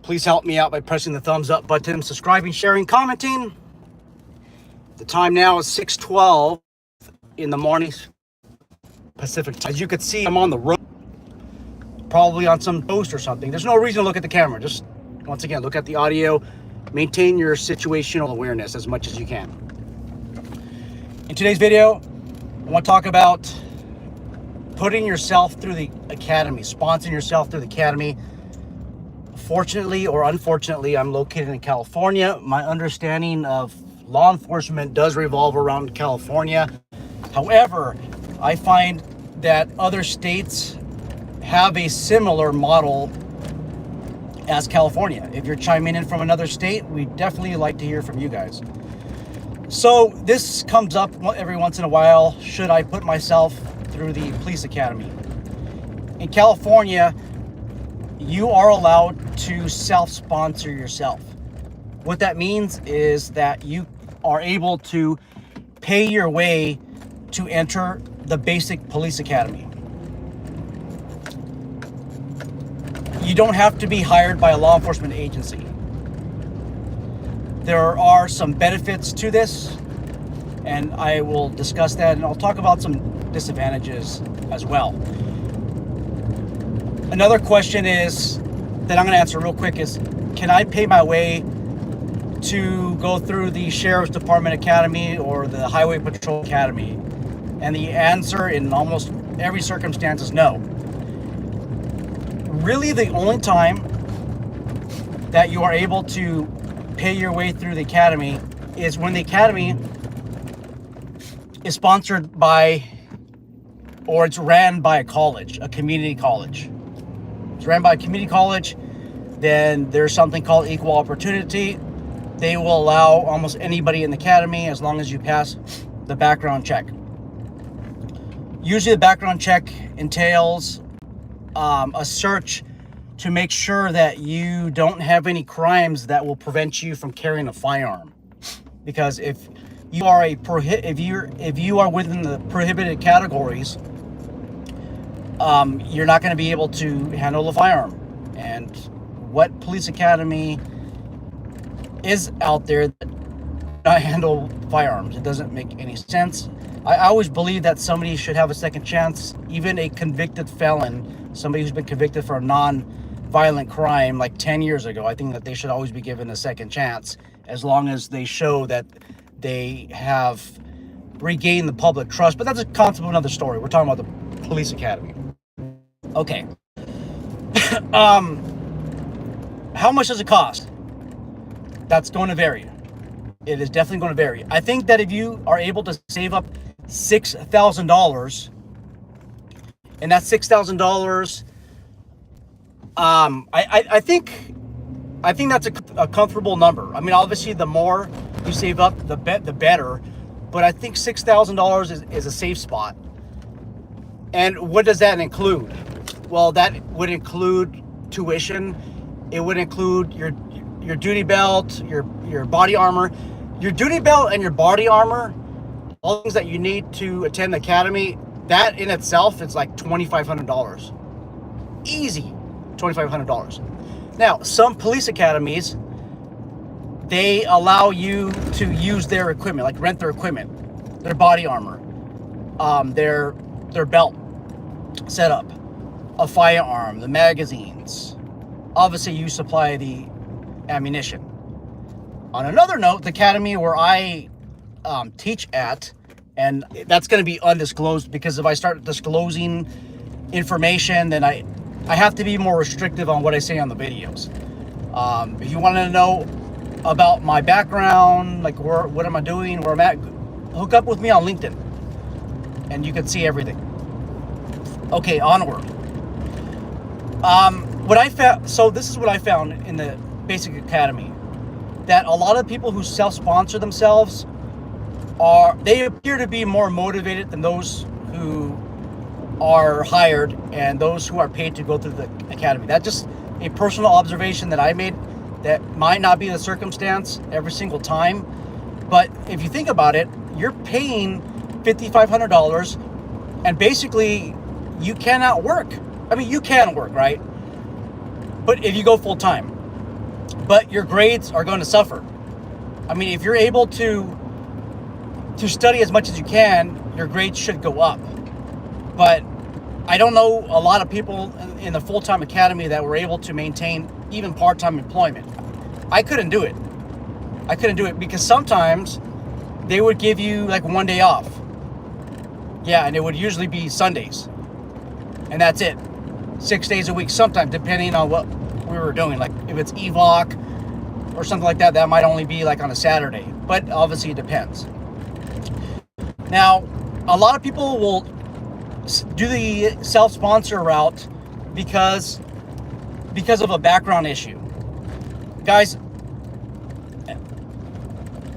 Please help me out by pressing the thumbs up button, subscribing, sharing, commenting. The time now is 6:12 in the morning Pacific time. As you can see, I'm on the road, probably on some post or something. There's no reason to look at the camera. Just, once again, look at the audio. Maintain your situational awareness as much as you can. In today's video, I want to talk about putting yourself through the academy, sponsoring yourself through the academy. Fortunately or unfortunately, I'm located in California. My understanding of law enforcement does revolve around California. However, I find that other states have a similar model as California. If you're chiming in from another state, we definitely like to hear from you guys. So this comes up every once in a while. Should I put myself through the police academy? In California, you are allowed to self-sponsor yourself. What that means is that you are able to pay your way to enter the basic police academy. You don't have to be hired by a law enforcement agency. There are some benefits to this, and I will discuss that, and I'll talk about some disadvantages as well. Another question is that I'm going to answer real quick is, can I pay my way to go through the Sheriff's Department Academy or the Highway Patrol Academy? And the answer in almost every circumstance is no. Really, the only time that you are able to pay your way through the academy is when the academy is sponsored by, or it's ran by a college, a community college. It's ran by a community college. Then there's something called equal opportunity. They will allow almost anybody in the academy as long as you pass the background check. Usually the background check entails a search to make sure that you don't have any crimes that will prevent you from carrying a firearm. Because if you are if you are within the prohibited categories, you're not going to be able to handle a firearm. And what police academy is out there that not handle firearms? It doesn't make any sense. I always believe that somebody should have a second chance, even a convicted felon, somebody who's been convicted for a non-violent crime like 10 years ago. I think that they should always be given a second chance as long as they show that they have regained the public trust. But that's a concept of another story. We're talking about the police academy. Okay. How much does it cost? That's going to vary. It is definitely going to vary. I think that if you are able to save up $6,000, and that $6,000, I think that's a comfortable number. I mean, obviously, the more you save up, the better. But I think $6,000 is a safe spot. And what does that include? Well, that would include tuition. It would include your duty belt, your body armor. Your duty belt and your body armor, all things that you need to attend the academy, that in itself is like $2,500. Easy, $2,500. Now, some police academies, they allow you to use their equipment, like rent their equipment, their body armor, their belt setup, a firearm, the magazines. Obviously, you supply the ammunition. On another note, the academy where I teach at, and that's going to be undisclosed, because if I start disclosing information, then I have to be more restrictive on what I say on the videos. If you want to know about my background, like what am I doing, where I'm at, hook up with me on LinkedIn, and you can see everything. Okay, onward. What I found, so this is what I found in the basic academy, that a lot of people who self-sponsor themselves they appear to be more motivated than those who are hired and those who are paid to go through the academy. That's just a personal observation that I made. That might not be the circumstance every single time, but if you think about it, you're paying $5,500, and basically you cannot work. I mean, you can work, right? But if you go full time, but your grades are going to suffer. I mean, if you're able to study as much as you can, your grades should go up. But I don't know a lot of people in the full-time academy that were able to maintain even part-time employment. I couldn't do it. Because sometimes they would give you like one day off. Yeah, and it would usually be Sundays. And that's it. 6 days a week, sometimes, depending on what we were doing. Like if it's EVOC or something like that, that might only be like on a Saturday. But obviously it depends. Now, a lot of people will do the self-sponsor route because of a background issue. Guys,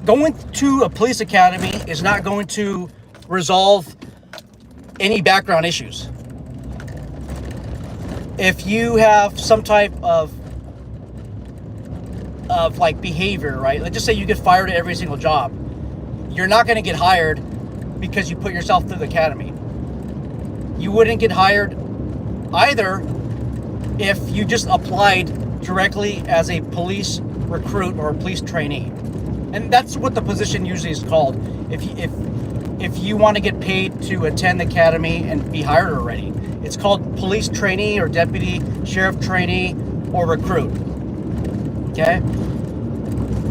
going to a police academy is not going to resolve any background issues. If you have some type of like behavior, right? Let's just say you get fired at every single job. You're not going to get hired because you put yourself through the academy. You wouldn't get hired either if you just applied directly as a police recruit or a police trainee. And that's what the position usually is called. If you want to get paid to attend the academy and be hired already, it's called police trainee or deputy sheriff trainee or recruit. Okay.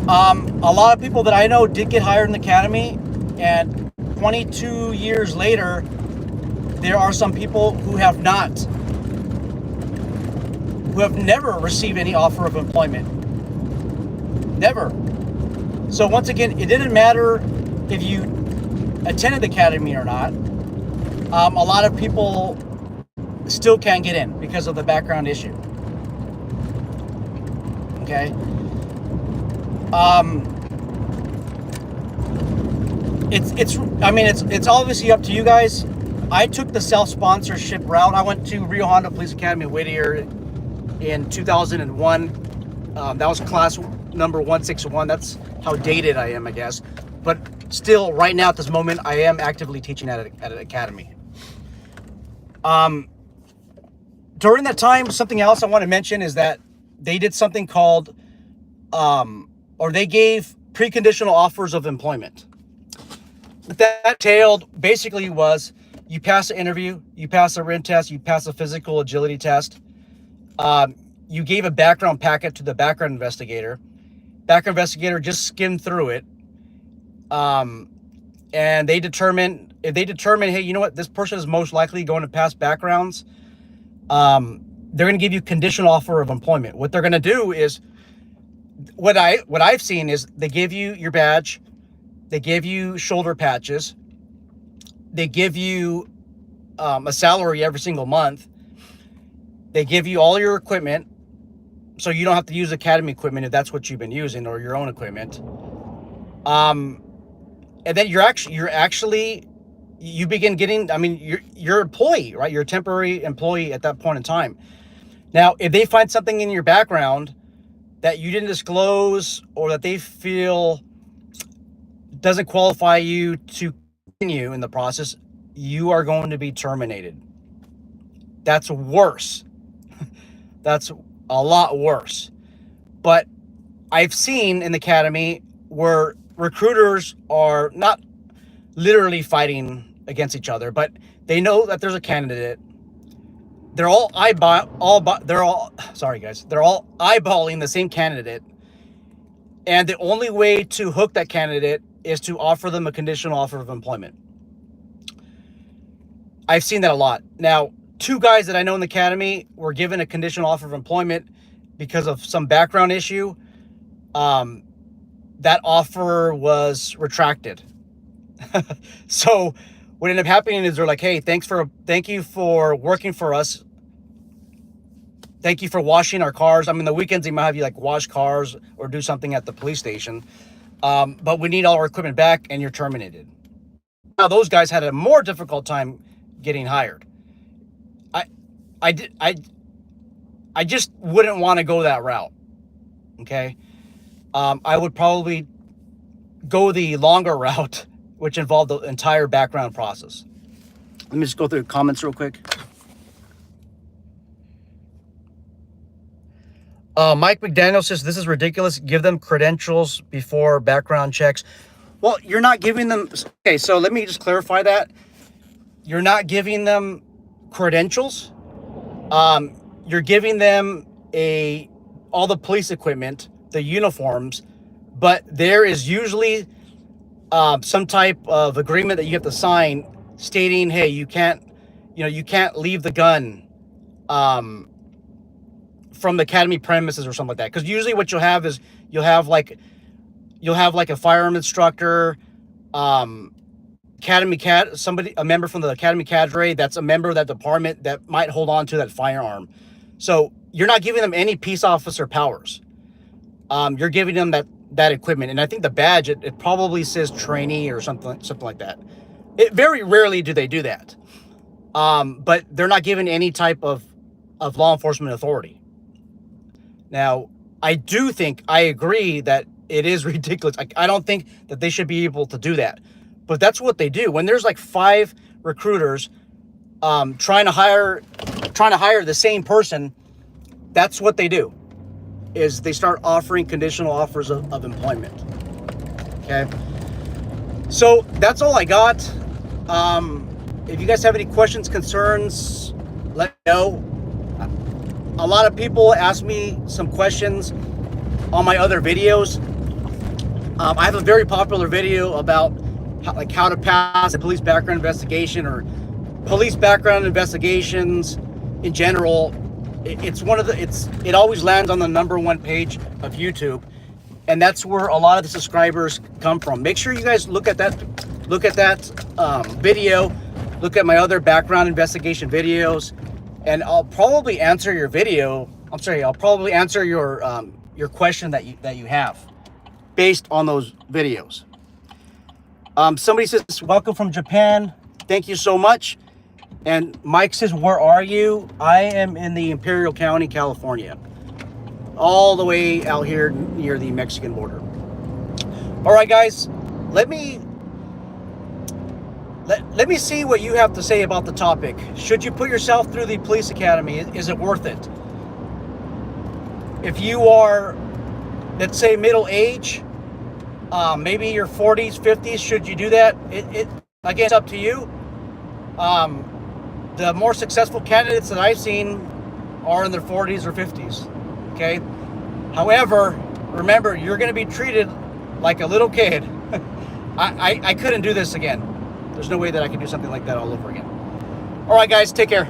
A lot of people that I know did get hired in the academy, and 22 years later, there are some people who have never received any offer of employment. Never. So once again, it didn't matter if you attended the academy or not. A lot of people still can't get in because of the background issue. Okay. It's obviously up to you guys. I took the self-sponsorship route. I went to Rio Hondo Police Academy Whittier in 2001. That was class number 161. That's how dated I am, I guess. But still, right now at this moment, I am actively teaching at an academy. During that time, something else I want to mention is that they did something called, or they gave preconditional offers of employment. What that entailed basically was you pass the interview, you pass the written test, you pass the physical agility test. You gave a background packet to the background investigator. Background investigator just skimmed through it. And if they determine, hey, you know what, this person is most likely going to pass backgrounds, they're going to give you conditional offer of employment. What they're going to do is, what I've seen is they give you your badge, they give you shoulder patches, they give you a salary every single month, they give you all your equipment, so you don't have to use academy equipment if that's what you've been using, or your own equipment. And then you begin getting, you're an employee, right? You're a temporary employee at that point in time. Now, if they find something in your background that you didn't disclose, or that they feel doesn't qualify you to continue in the process, you are going to be terminated. That's worse. That's a lot worse. But I've seen in the academy where recruiters are not literally fighting against each other, but they know that there's a candidate. They're all eyeballing the same candidate, and the only way to hook that candidate is to offer them a conditional offer of employment. I've seen that a lot. Now, 2 guys that I know in the academy were given a conditional offer of employment because of some background issue. That offer was retracted. So what ended up happening is they're like, hey, thank you for working for us. Thank you for washing our cars. The weekends they might have you like wash cars or do something at the police station. But we need all our equipment back, and you're terminated. Now those guys had a more difficult time getting hired. I just wouldn't want to go that route. Okay. I would probably go the longer route, which involved the entire background process. Let me just go through the comments real quick. Mike McDaniel says this is ridiculous. Give them credentials before background checks. Well, you're not giving them. Okay, so let me just clarify that. You're not giving them credentials. You're giving them all the police equipment, the uniforms, but there is usually some type of agreement that you have to sign stating, hey, you can't leave the gun from the academy premises or something like that. Because usually what you'll have is you'll have like a firearm instructor, a member from the academy cadre that's a member of that department that might hold on to that firearm. So you're not giving them any peace officer powers. You're giving them that equipment, and I think the badge it probably says trainee or something like that. It very rarely do they do that, but they're not given any type of law enforcement authority. Now, I agree that it is ridiculous. I don't think that they should be able to do that, but that's what they do. When there's like 5 recruiters trying to hire the same person, that's what they do. Is they start offering conditional offers of employment. Okay, so that's all I got. If you guys have any questions, concerns, let me know. A lot of people ask me some questions on my other videos. I have a very popular video about how to pass a police background investigation or police background investigations in general. It always lands on the #1 page of YouTube, and that's where a lot of the subscribers come from. Make sure you guys look at that video, look at my other background investigation videos, and I'll probably answer your your question that you have based on those videos. Somebody says, welcome from Japan. Thank you so much. And Mike says, where are you? I am in the Imperial County, California. All the way out here near the Mexican border. All right, guys, let me see what you have to say about the topic. Should you put yourself through the police academy? Is it worth it? If you are, let's say, middle age, maybe your 40s, 50s, should you do that? Again, it's up to you. The more successful candidates that I've seen are in their 40s or 50s. Okay. However, remember, you're going to be treated like a little kid. I couldn't do this again. There's no way that I could do something like that all over again. All right, guys, take care.